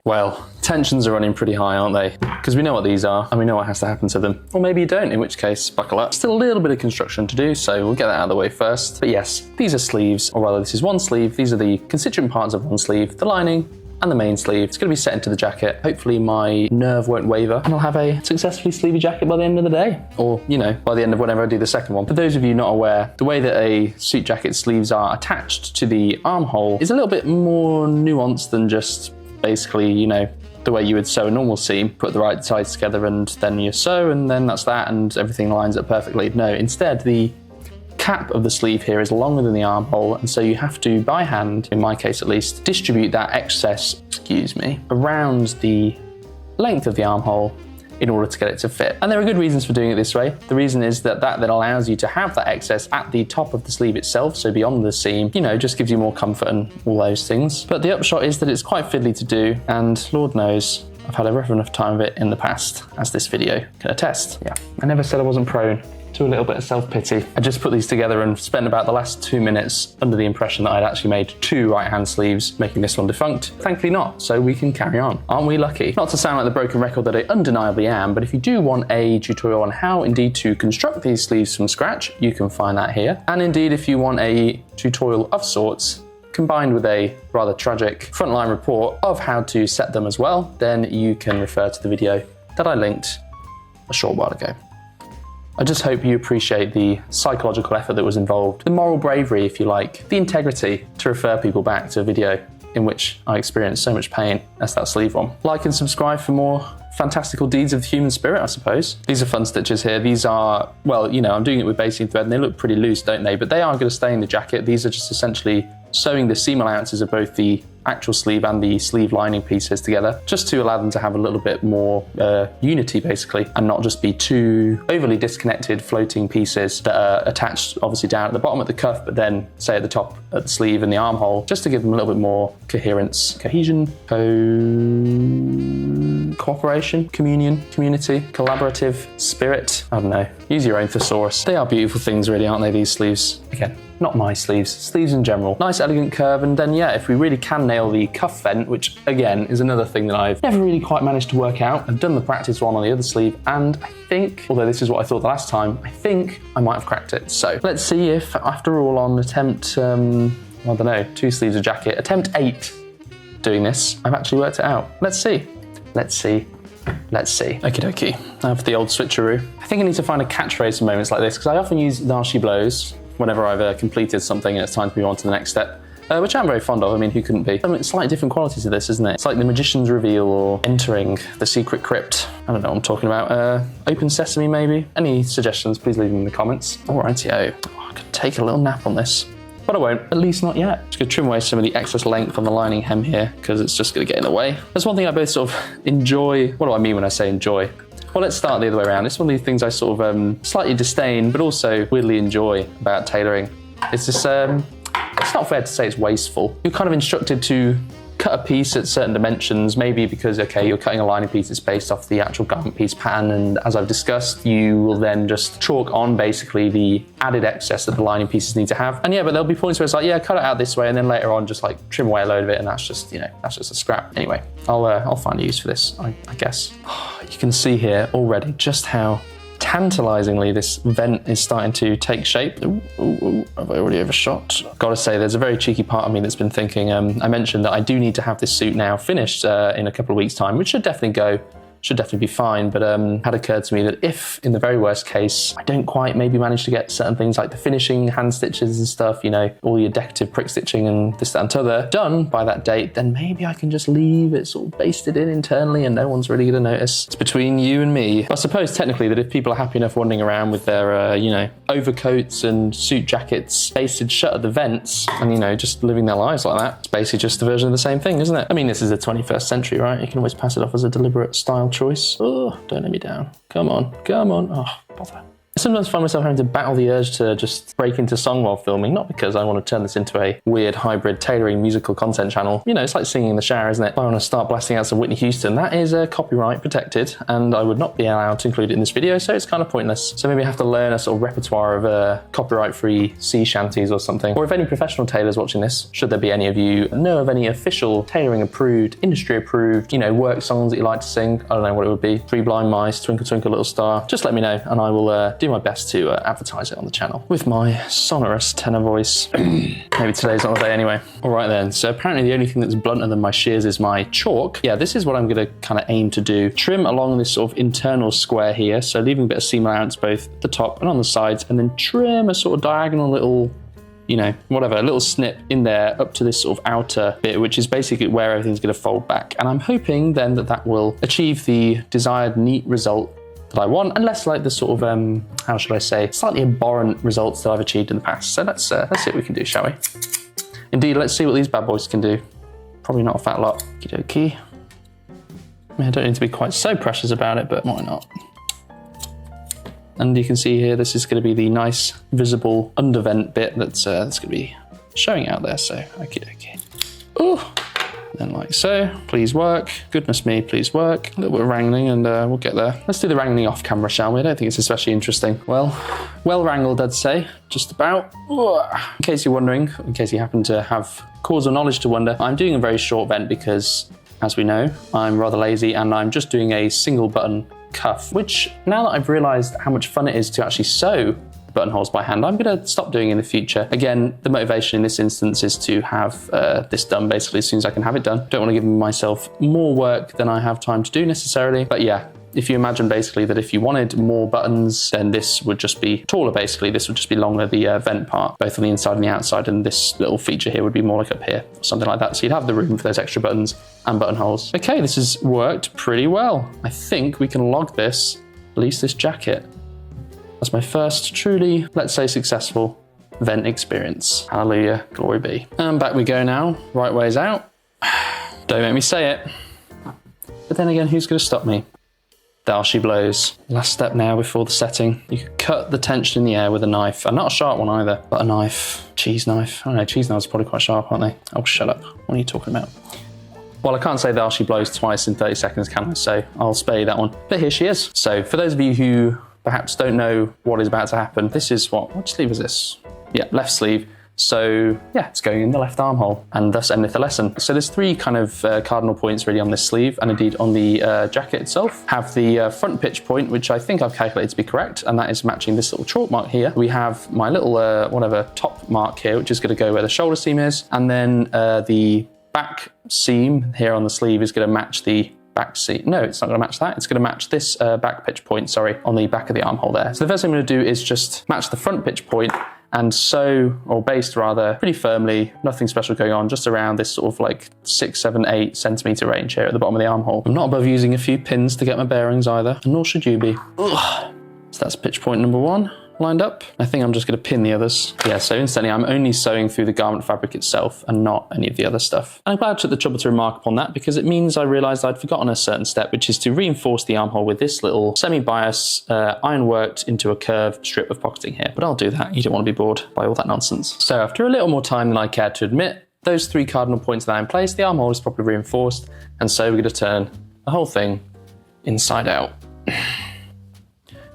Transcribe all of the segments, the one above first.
Well, tensions are running pretty high, aren't they? Because we know what these are and we know what has to happen to them. Or maybe you don't, in which case, buckle up. Still a little bit of construction to do, so we'll get that out of the way first. But yes, these are sleeves, or rather this is one sleeve. These are the constituent parts of one sleeve, the lining and the main sleeve. It's going to be set into the jacket. Hopefully my nerve won't waver and I'll have a successfully sleevey jacket by the end of the day. Or, you know, by the end of whenever I do the second one. For those of you not aware, the way that a suit jacket sleeves are attached to the armhole is a little bit more nuanced than just basically, you know, the way you would sew a normal seam, put the right sides together and then you sew and then that's that and everything lines up perfectly. No, instead the cap of the sleeve here is longer than the armhole, and so you have to, by hand, in my case at least, distribute that excess, around the length of the armhole in order to get it to fit. And there are good reasons for doing it this way. The reason is that then allows you to have that excess at the top of the sleeve itself, so beyond the seam, you know, just gives you more comfort and all those things. But the upshot is that it's quite fiddly to do, and Lord knows, I've had a rough enough time of it in the past, as this video can attest. Yeah, I never said I wasn't prone to a little bit of self-pity. I just put these together and spent about the last 2 minutes under the impression that I'd actually made 2 right-hand sleeves, making this one defunct. Thankfully not, so we can carry on. Aren't we lucky? Not to sound like the broken record that I undeniably am, but if you do want a tutorial on how indeed to construct these sleeves from scratch, you can find that here. And indeed, if you want a tutorial of sorts, combined with a rather tragic frontline report of how to set them as well, then you can refer to the video that I linked a short while ago. I just hope you appreciate the psychological effort that was involved, the moral bravery, if you like, the integrity to refer people back to a video in which I experienced so much pain as that sleeve one. Like and subscribe for more fantastical deeds of the human spirit, I suppose. These are fun stitches here. These are, well, you know, I'm doing it with basting thread and they look pretty loose, don't they? But they are going to stay in the jacket. These are just essentially sewing the seam allowances of both the actual sleeve and the sleeve lining pieces together, just to allow them to have a little bit more unity basically, and not just be two overly disconnected floating pieces that are attached obviously down at the bottom at the cuff, but then say at the top at the sleeve and the armhole, just to give them a little bit more coherence, cohesion, cooperation, communion, community, collaborative spirit. I don't know, use your own thesaurus. They are beautiful things really, aren't they, these sleeves? Again, not my sleeves, sleeves in general. Nice elegant curve, and then yeah, if we really can nail the cuff vent, which again is another thing that I've never really quite managed to work out. I've done the practice one on the other sleeve, and I think, although this is what I thought the last time, I think I might have cracked it. So let's see if after all on attempt, I don't know, 2 sleeves of jacket, attempt 8 doing this, I've actually worked it out. Let's see. Let's see. Let's see. Okie dokie. Now for the old switcheroo. I think I need to find a catchphrase for moments like this, because I often use "Thar she blows" whenever I've completed something and it's time to move on to the next step, which I'm very fond of. I mean, who couldn't be? I mean, it's slightly different qualities of this, isn't it? It's like the magician's reveal or entering the secret crypt. I don't know what I'm talking about. Open sesame, maybe? Any suggestions, please leave them in the comments. Alrighty-o. Oh, I could take a little nap on this, but I won't, at least not yet. Just gonna trim away some of the excess length on the lining hem here, because it's just gonna get in the way. That's one thing I both sort of enjoy. What do I mean when I say enjoy? Well, let's start the other way around. It's one of these things I sort of slightly disdain, but also weirdly enjoy about tailoring. It's this, it's not fair to say it's wasteful. You're kind of instructed to cut a piece at certain dimensions, maybe because, okay, you're cutting a lining piece that's based off the actual garment piece pattern, and as I've discussed, you will then just chalk on basically the added excess that the lining pieces need to have. And yeah, but there'll be points where it's like, yeah, cut it out this way, and then later on just like trim away a load of it, and that's just, you know, that's just a scrap. Anyway, I'll find a use for this, I guess. You can see here already just how tantalizingly this vent is starting to take shape. Ooh, have I already overshot? Gotta say, there's a very cheeky part of me that's been thinking, I mentioned that I do need to have this suit now finished in a couple of weeks' time, which should definitely be fine, but had occurred to me that if, in the very worst case, I don't quite maybe manage to get certain things like the finishing hand stitches and stuff, you know, all your decorative prick stitching and this, that, and t'other done by that date, then maybe I can just leave it sort of basted in internally and no one's really gonna notice. It's between you and me. I suppose technically that if people are happy enough wandering around with their, you know, overcoats and suit jackets basted shut at the vents and, you know, just living their lives like that, it's basically just a version of the same thing, isn't it? I mean, this is the 21st century, right? You can always pass it off as a deliberate style choice. Oh, don't let me down. Come on, come on. Oh, bother. sometimes find myself having to battle the urge to just break into song while filming, not because I want to turn this into a weird hybrid tailoring musical content channel. You know, it's like singing in the shower, isn't it? If I want to start blasting out some Whitney Houston, that is copyright protected, and I would not be allowed to include it in this video, so it's kind of pointless. So maybe I have to learn a sort of repertoire of copyright-free sea shanties or something. Or if any professional tailors watching this, should there be any of you know of any official tailoring approved, industry approved, you know, work songs that you like to sing, I don't know what it would be, Three Blind Mice, Twinkle Twinkle Little Star, just let me know and I will do my best to advertise it on the channel with my sonorous tenor voice. Maybe today's not the day anyway. All right then, so apparently the only thing that's blunter than my shears is my chalk. Yeah, this is what I'm gonna kind of aim to do. Trim along this sort of internal square here, so leaving a bit of seam allowance both at the top and on the sides, and then trim a sort of diagonal little, you know, whatever, a little snip in there up to this sort of outer bit, which is basically where everything's gonna fold back. And I'm hoping then that that will achieve the desired neat result that I want, and less like the sort of, how should I say, slightly abhorrent results that I've achieved in the past. So let's see what we can do, shall we? Indeed, let's see what these bad boys can do. Probably not a fat lot. Okie dokie. I mean, I don't need to be quite so precious about it, but why not? And you can see here, this is going to be the nice visible undervent bit that's going to be showing out there. So, okie dokie. Ooh. Then like so, please work. Goodness me, please work. A little bit of wrangling and we'll get there. Let's do the wrangling off camera, shall we? I don't think it's especially interesting. Well wrangled, I'd say, just about. In case you're wondering, in case you happen to have cause or knowledge to wonder, I'm doing a very short vent because, as we know, I'm rather lazy and I'm just doing a single button cuff, which now that I've realized how much fun it is to actually sew buttonholes by hand, I'm going to stop doing in the future. Again, the motivation in this instance is to have this done basically as soon as I can have it done. Don't want to give myself more work than I have time to do necessarily, but yeah, if you imagine basically that if you wanted more buttons, then this would just be taller basically. This would just be longer, the vent part, both on the inside and the outside, and this little feature here would be more like up here, or something like that. So you'd have the room for those extra buttons and buttonholes. Okay, this has worked pretty well. I think we can log this, at least this jacket. That's my first truly, let's say, successful vent experience. Hallelujah, glory be. And back we go now, right ways out. Don't make me say it. But then again, who's gonna stop me? Thar she blows. Last step now before the setting. You could cut the tension in the air with a knife, and not a sharp one either, but a knife, cheese knife. I don't know, cheese knives are probably quite sharp, aren't they? Oh, shut up. What are you talking about? Well, I can't say Thar she blows twice in 30 seconds, can I? So I'll spare you that one. But here she is. So for those of you who perhaps don't know what is about to happen, this is which sleeve is this? Yeah, left sleeve. So yeah, it's going in the left armhole, and thus endeth the lesson. So there's three kind of cardinal points really on this sleeve, and indeed on the jacket itself. Have the front pitch point, which I think I've calculated to be correct, and that is matching this little chalk mark here. We have my little whatever top mark here, which is going to go where the shoulder seam is, and then the back seam here on the sleeve is going to match the back seam. No, it's not going to match that. It's going to match this back pitch point, sorry, on the back of the armhole there. So the first thing I'm going to do is just match the front pitch point and sew, or baste rather, pretty firmly, nothing special going on, just around this sort of like 6, 7, 8 centimeter range here at the bottom of the armhole. I'm not above using a few pins to get my bearings either, and nor should you be. Ugh. So that's pitch point number 1. Lined up. I think I'm just going to pin the others. Yeah, so instantly I'm only sewing through the garment fabric itself and not any of the other stuff. And I'm glad I took the trouble to remark upon that, because it means I realised I'd forgotten a certain step, which is to reinforce the armhole with this little semi-bias iron-worked into a curved strip of pocketing here. But I'll do that. You don't want to be bored by all that nonsense. So after a little more time than I care to admit, those 3 cardinal points are now in place, the armhole is properly reinforced, and so we're going to turn the whole thing inside out.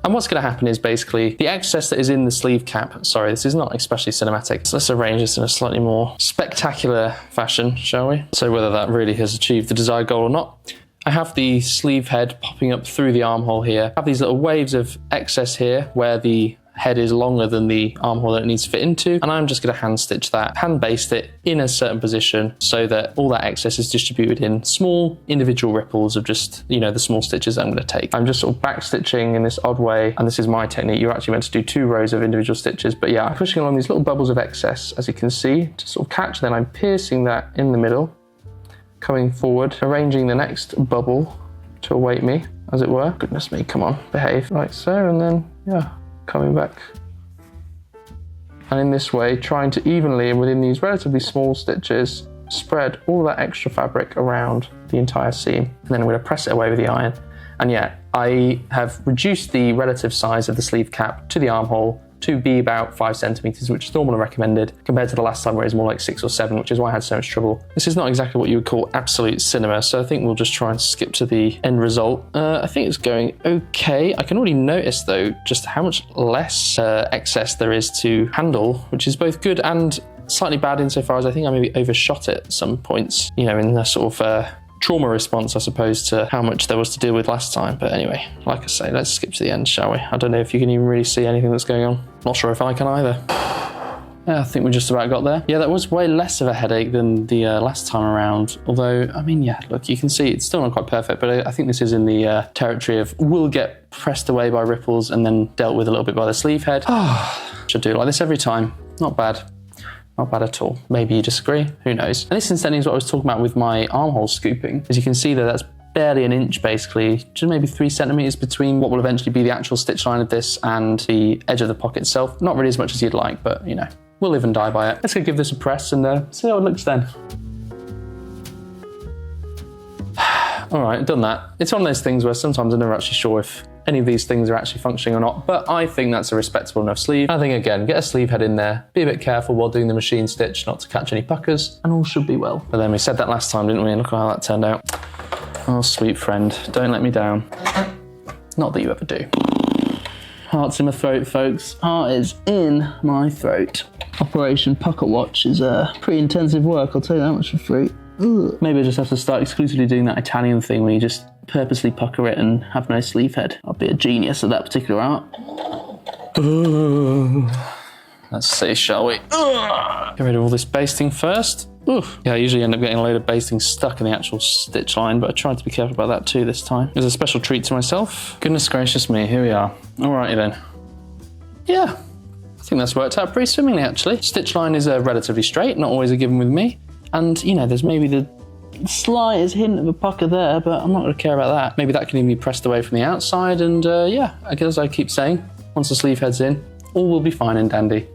And what's going to happen is basically the excess that is in the sleeve cap, sorry, this is not especially cinematic, so let's arrange this in a slightly more spectacular fashion, shall we? So whether that really has achieved the desired goal or not. I have the sleeve head popping up through the armhole here. I have these little waves of excess here where the head is longer than the armhole that it needs to fit into, and I'm just going to hand stitch that, hand baste it in a certain position so that all that excess is distributed in small individual ripples of just, you know, the small stitches I'm going to take. I'm just sort of back stitching in this odd way, and this is my technique. You're actually meant to do 2 rows of individual stitches, but yeah, I'm pushing along these little bubbles of excess, as you can see, to sort of catch, then I'm piercing that in the middle, coming forward, arranging the next bubble to await me, as it were. Goodness me, come on, behave. Like so, and then, yeah, coming back. And in this way, trying to evenly, and within these relatively small stitches, spread all that extra fabric around the entire seam. And then I'm going to press it away with the iron And yeah, I have reduced the relative size of the sleeve cap to the armhole to be about 5 centimeters, which is normal and recommended, compared to the last time where it was more like 6 or 7, which is why I had so much trouble. This is not exactly what you would call absolute cinema, so I think we'll just try and skip to the end result. I think it's going okay. I can already notice though just how much less excess there is to handle, which is both good and slightly bad insofar as I think I maybe overshot it at some points, you know, in the sort of trauma response, I suppose, to how much there was to deal with last time. But anyway, like I say, let's skip to the end, shall we? I don't know if you can even really see anything that's going on. Not sure if I can either. Yeah, I think we just about got there. Yeah, that was way less of a headache than the last time around. Although, I mean, yeah, look, you can see it's still not quite perfect, but I think this is in the territory of will get pressed away by ripples and then dealt with a little bit by the sleeve head. Should do like this every time. Not bad. Not bad at all. Maybe you disagree, who knows? And this incidentally is what I was talking about with my armhole scooping. As you can see there, that's barely an inch basically, just maybe 3 centimeters between what will eventually be the actual stitch line of this and the edge of the pocket itself. Not really as much as you'd like, but you know, we'll live and die by it. Let's go give this a press and see how it looks then. All right, done that. It's one of those things where sometimes I'm never actually sure if any of these things are actually functioning or not, but I think that's a respectable enough sleeve. I think again, get a sleeve head in there, be a bit careful while doing the machine stitch not to catch any puckers, and all should be well. But then we said that last time, didn't we? And look how that turned out. Oh, sweet friend, don't let me down. Not that you ever do. Heart's in my throat, folks. Heart is in my throat. Operation Pucker Watch is pretty intensive work, I'll tell you that much for free. Ugh. Maybe I just have to start exclusively doing that Italian thing where you just purposely pucker it and have no sleeve head. I'll be a genius at that particular art. Let's see, shall we? Get rid of all this basting first. Oof. Yeah, I usually end up getting a load of basting stuck in the actual stitch line, but I tried to be careful about that too this time. It was a special treat to myself. Goodness gracious me, here we are. Alrighty then. Yeah, I think that's worked out pretty swimmingly actually. Stitch line is relatively straight, not always a given with me. And you know, there's maybe the slightest hint of a pucker there, but I'm not going to care about that. Maybe that can even be pressed away from the outside, and yeah, I guess I keep saying, once the sleeve head's in, all will be fine and dandy.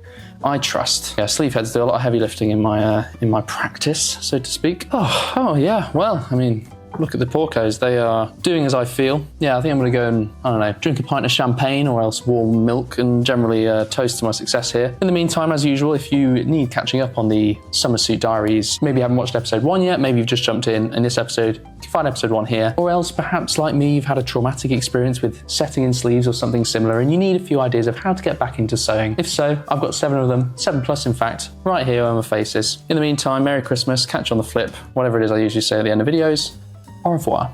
I trust. Yeah, sleeve heads do a lot of heavy lifting in my practice, so to speak. Oh yeah, well, I mean, look at the porcos, they are doing as I feel. Yeah, I think I'm gonna go and, I don't know, drink a pint of champagne or else warm milk and generally toast to my success here. In the meantime, as usual, if you need catching up on the Summer Suit Diaries, maybe you haven't watched episode 1 yet, maybe you've just jumped in this episode, you can find episode 1 here. Or else perhaps like me, you've had a traumatic experience with setting in sleeves or something similar and you need a few ideas of how to get back into sewing. If so, I've got 7 of them, 7+ in fact, right here where my face is. In the meantime, Merry Christmas, catch you on the flip, whatever it is I usually say at the end of videos. Au revoir.